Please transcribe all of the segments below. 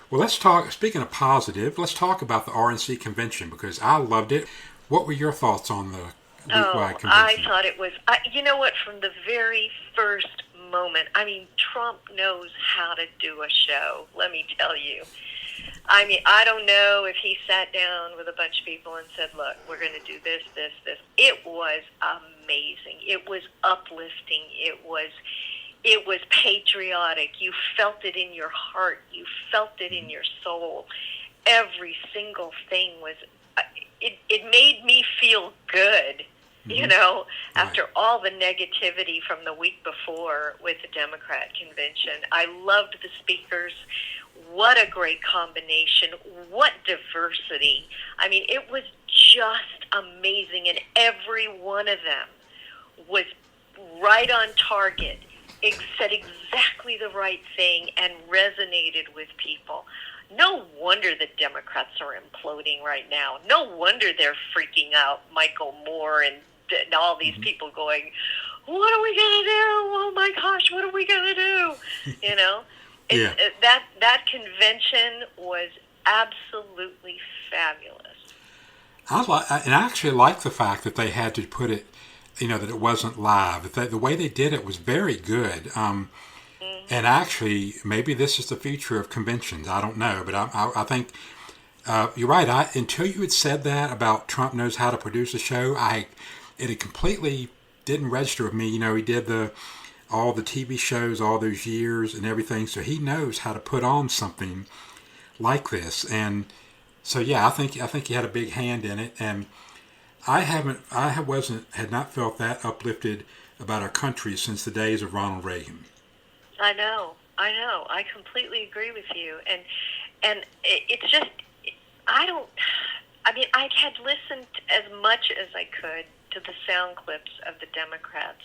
Well, let's talk. Speaking of positive, let's talk about the RNC convention because I loved it. What were your thoughts on the week-wide Oh, I convention? thought it was, you know what, from the very first moment, I mean, Trump knows how to do a show, let me tell you. I mean, I don't know if he sat down with a bunch of people and said, look, we're going to do this, this, this. It was amazing. It was uplifting. It was patriotic. You felt it in your heart. You felt it in your soul. Every single thing was, it made me feel good, after all the negativity from the week before with the Democrat convention. I loved the speakers. What a great combination. What diversity. I mean, it was just amazing, and every one of them was right on target. It said exactly the right thing and resonated with people. No wonder the Democrats are imploding right now. No wonder they're freaking out. Michael Moore and all these people going, what are we going to do? Oh my gosh, what are we going to do? Yeah. That convention was absolutely fabulous. And I actually like the fact that they had to put it, that it wasn't live. The way they did it was very good. And actually, maybe this is the future of conventions. I don't know, but I think you're right. Until you had said that about Trump knows how to produce a show, it completely didn't register with me. He did all the TV shows all those years and everything, so he knows how to put on something like this. And so yeah, I think he had a big hand in it. And had not felt that uplifted about our country since the days of Ronald Reagan. I know. I completely agree with you. And it's just, I had listened as much as I could to the sound clips of the Democrats.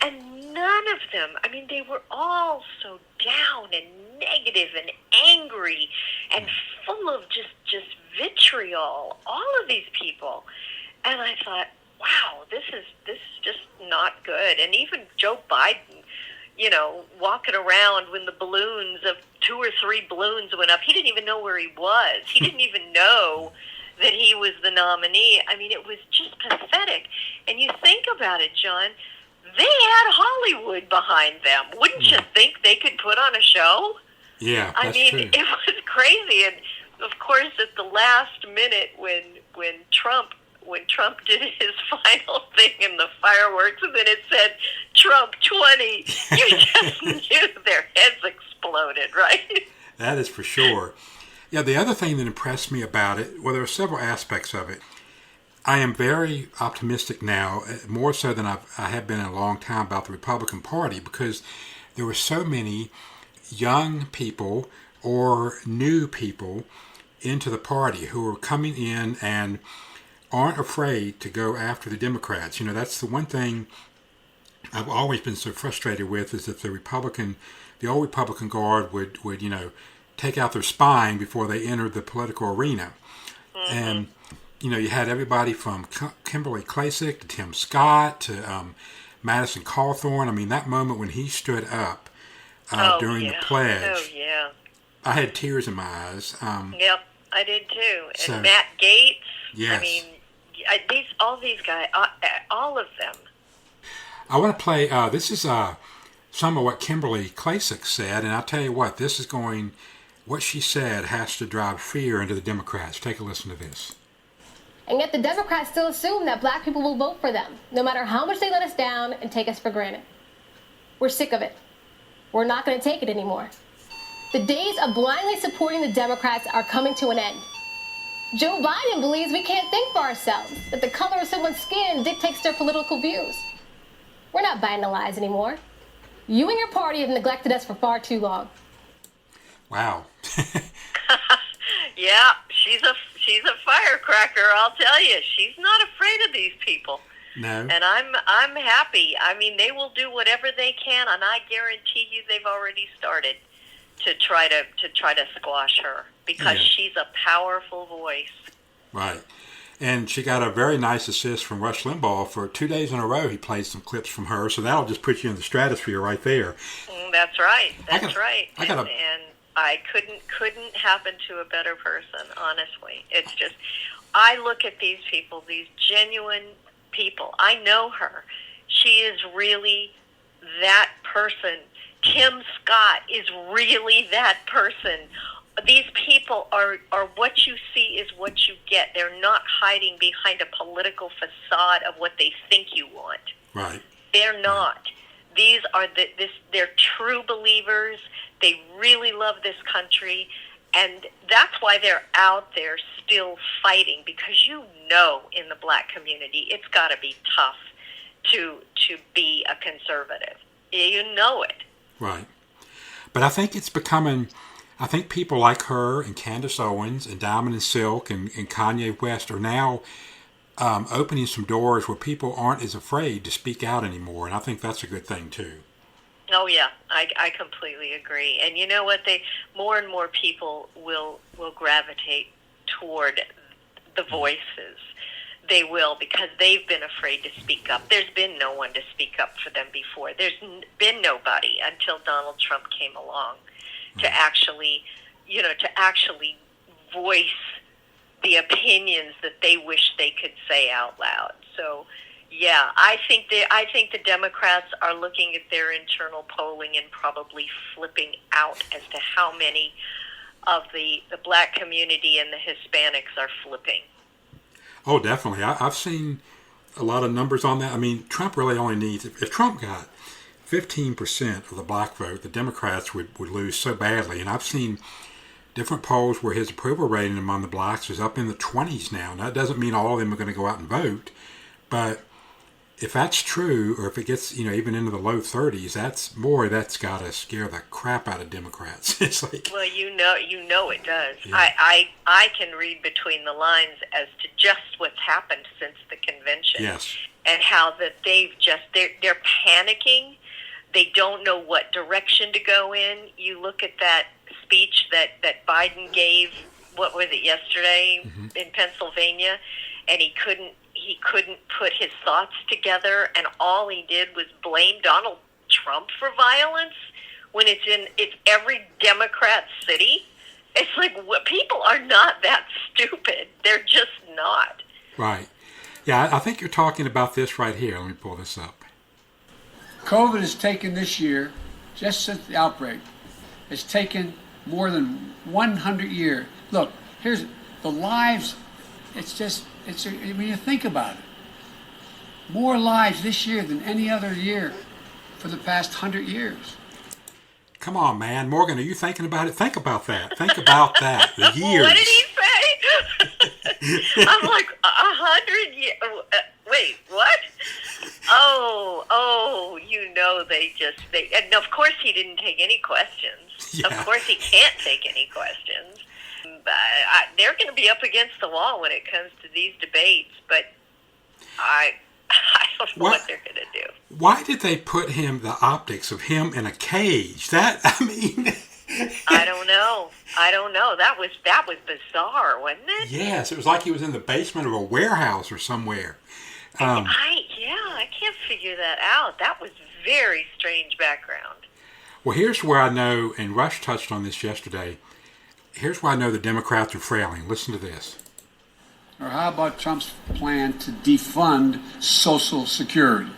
And none of them, they were all so down and negative and angry and full of just vitriol, all of these people. And I thought, wow, this is just not good. And even Joe Biden, walking around when the balloons of 2 or 3 balloons went up, he didn't even know where he was. He didn't even know that he was the nominee. It was just pathetic. And you think about it, John, they had Hollywood behind them. Wouldn't you think they could put on a show? Yeah, that's true. It was crazy. And of course, at the last minute, when Trump did his final thing in the fireworks, and then it said Trump 20, you just knew their heads exploded, right? That is for sure. Yeah, the other thing that impressed me about it, well, there are several aspects of it. I am very optimistic now, more so than I have been in a long time, about the Republican Party, because there were so many young people or new people into the party who are coming in and aren't afraid to go after the Democrats. That's the one thing I've always been so frustrated with, is that the old Republican Guard would take out their spine before they entered the political arena. Mm-hmm. And you had everybody from Kimberly Klacik to Tim Scott to Madison Cawthorn. That moment when he stood up during the pledge, I had tears in my eyes. Yep, I did too. And So, Matt Gaetz. yes. All these guys, all of them. I want to play, this is some of what Kimberly Klacik said, and I'll tell you what, what she said has to drive fear into the Democrats. Take a listen to this. And yet the Democrats still assume that black people will vote for them, no matter how much they let us down and take us for granted. We're sick of it. We're not going to take it anymore. The days of blindly supporting the Democrats are coming to an end. Joe Biden believes we can't think for ourselves, that the color of someone's skin dictates their political views. We're not buying the lies anymore. You and your party have neglected us for far too long. Wow. Yeah, she's a firecracker, I'll tell you. She's not afraid of these people. No. And I'm happy. They will do whatever they can, and I guarantee you they've already started to try to squash her, because she's a powerful voice. Right. And she got a very nice assist from Rush Limbaugh. For 2 days in a row, he played some clips from her, so that'll just put you in the stratosphere right there. That's right. That's right. I got and I couldn't happen to a better person, honestly. It's just, I look at these people, these genuine people. I know her. She is really that person. Tim Scott is really that person. These people are what you see is what you get. They're not hiding behind a political facade of what they think you want. Right. They're not. These are they're true believers. They really love this country, and that's why they're out there still fighting, because in the black community it's got to be tough to be a conservative. You know it. Right. But I think it's becoming, I think people like her and Candace Owens and Diamond and Silk and Kanye West are now opening some doors where people aren't as afraid to speak out anymore. And I think that's a good thing, too. Oh, yeah. I completely agree. And you know what? More and more people will gravitate toward the voices. They will, because they've been afraid to speak up. There's been no one to speak up for them before. There's been nobody until Donald Trump came along to actually voice the opinions that they wish they could say out loud. So, yeah, I think the Democrats are looking at their internal polling and probably flipping out as to how many of the black community and the Hispanics are flipping. Oh, definitely. I've seen a lot of numbers on that. I mean, Trump really only needs, if Trump got 15% of the black vote, the Democrats would lose so badly. And I've seen different polls where his approval rating among the blacks is up in the 20s now. Now, that doesn't mean all of them are going to go out and vote, but if that's true, or if it gets, even into the low 30s, that's got to scare the crap out of Democrats. It's like, well, you know it does. Yeah. I can read between the lines as to just what's happened since the convention. Yes. And how that they're panicking. They don't know what direction to go in. You look at that speech that Biden gave, what was it, yesterday in Pennsylvania, and he couldn't put his thoughts together, and all he did was blame Donald Trump for violence when it's every Democrat city. It's like, people are not that stupid. They're just not. Right. Yeah, I think you're talking about this right here. Let me pull this up. COVID has taken this year, just since the outbreak, it's taken more than 100 years. Look, here's the lives. When you think about it, more lives this year than any other year for the past 100 years. Come on, man. Morgan, are you thinking about it? Think about that. Think about that. The years. What did he say? I'm like, 100 years. Wait, what? Oh, and of course he didn't take any questions. Yeah. Of course he can't take any questions. They're going to be up against the wall when it comes to these debates, but I don't know what they're going to do. Why did they put the optics of him in a cage? I don't know. That was bizarre, wasn't it? Yes, it was like he was in the basement of a warehouse or somewhere. I can't figure that out. That was very strange background. Well, here's where I know, and Rush touched on this yesterday, here's where I know the Democrats are frailing. Listen to this. Or how about Trump's plan to defund Social Security?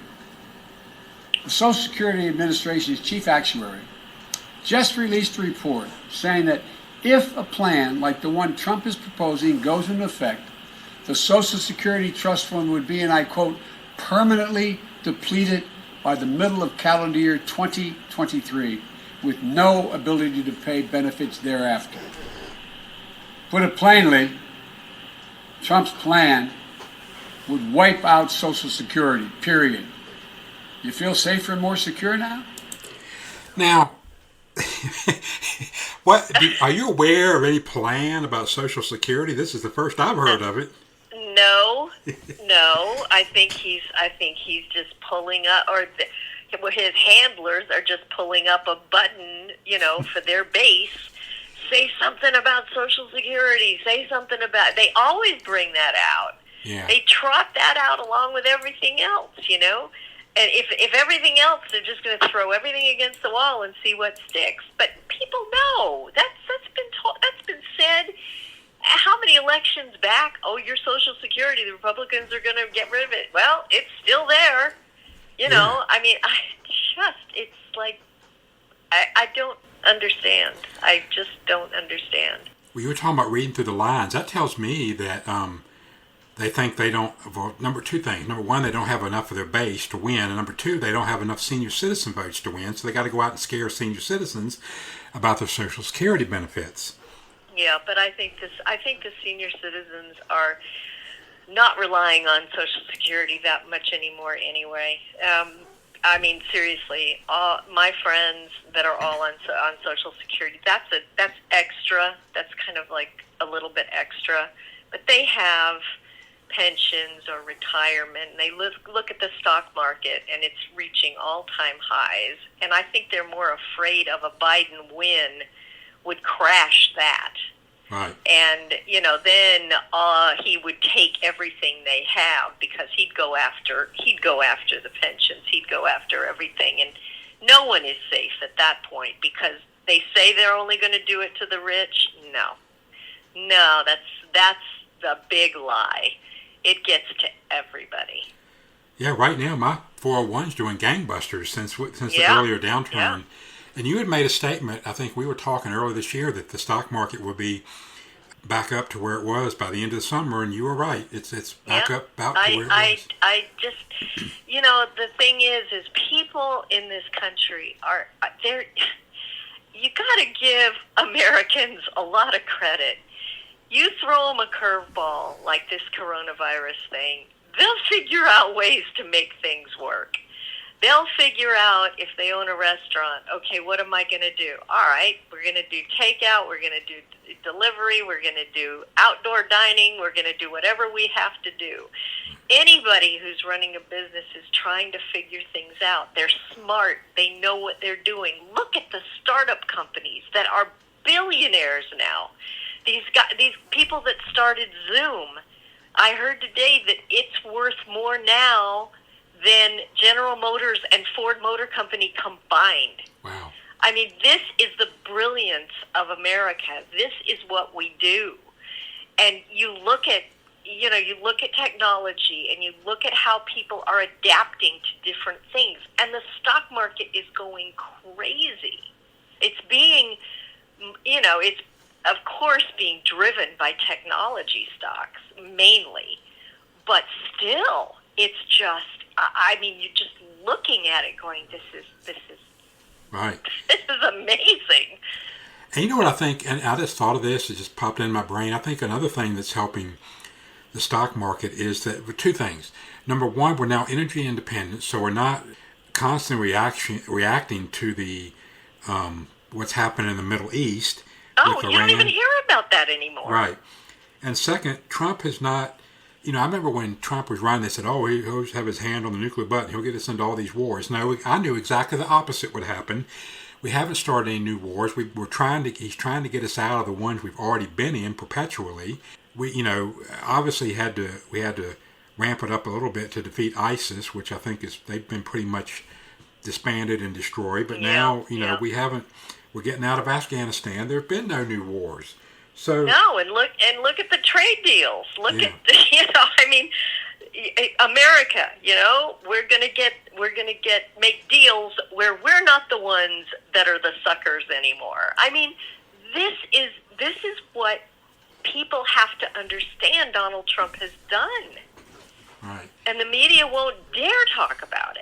The Social Security Administration's chief actuary just released a report saying that if a plan like the one Trump is proposing goes into effect, the Social Security Trust Fund would be, and I quote, permanently depleted by the middle of calendar year 2023, with no ability to pay benefits thereafter. Put it plainly, Trump's plan would wipe out Social Security, period. You feel safer and more secure now? Now, are you aware of any plan about Social Security? This is the first I've heard of it. No. I think he's just pulling up, his handlers are just pulling up a button, for their base. Say something about Social Security. Say something about. They always bring that out. Yeah. They trot that out along with everything else, And if everything else, they're just going to throw everything against the wall and see what sticks. But people know that's been said. How many elections back? Oh, your Social Security, the Republicans are going to get rid of it. Well, it's still there. You know, I mean, it's like, I don't understand. I just don't understand. Well, you were talking about reading through the lines. That tells me that they think they don't, well, two things. Number one, they don't have enough of their base to win. And number two, they don't have enough senior citizen votes to win. So they got to go out and scare senior citizens about their Social Security benefits. Yeah, but I think the senior citizens are not relying on Social Security that much anymore anyway. I mean, seriously, my friends that are all on Social Security, that's extra. That's kind of like a little bit extra. But they have pensions or retirement, and they look at the stock market, and it's reaching all-time highs. And I think they're more afraid of a Biden win would crash that. Right. And, then he would take everything they have because he'd go after the pensions. He'd go after everything. And no one is safe at that point because they say they're only going to do it to the rich. No, that's the big lie. It gets to everybody. Yeah, right now my 401's doing gangbusters since the earlier downturn. Yeah. And you had made a statement, I think we were talking earlier this year, that the stock market would be back up to where it was by the end of the summer, and you were right. It's back up about to where it was. I just, the thing is people in this country you got to give Americans a lot of credit. You throw them a curveball like this coronavirus thing, they'll figure out ways to make things work. They'll figure out if they own a restaurant, okay, what am I going to do? All right, we're going to do takeout, we're going to do delivery, we're going to do outdoor dining, we're going to do whatever we have to do. Anybody who's running a business is trying to figure things out. They're smart. They know what they're doing. Look at the startup companies that are billionaires now. These people that started Zoom, I heard today that it's worth more now than General Motors and Ford Motor Company combined. Wow. I mean, this is the brilliance of America. This is what we do. And you look at technology and you look at how people are adapting to different things. And the stock market is going crazy. It's being, it's of course being driven by technology stocks mainly. But still, it's just, you're just looking at it going, this is right. This is amazing. And you know what I think, and I just thought of this, it just popped in my brain. I think another thing that's helping the stock market is that two things. Number one, we're now energy independent, so we're not constantly reacting to the what's happening in the Middle East. Oh, you don't even hear about that anymore. Right. And second, Trump has not, I remember when Trump was running, they said, he'll always have his hand on the nuclear button. He'll get us into all these wars. No, I knew exactly the opposite would happen. We haven't started any new wars. He's trying to get us out of the ones we've already been in perpetually. We, obviously we had to ramp it up a little bit to defeat ISIS, which I think they've been pretty much disbanded and destroyed. But now, we're getting out of Afghanistan. There have been no new wars. So no, and look at the trade deals. Look at America. We're gonna make deals where we're not the ones that are the suckers anymore. I mean, this is what people have to understand. Donald Trump has done, right, and the media won't dare talk about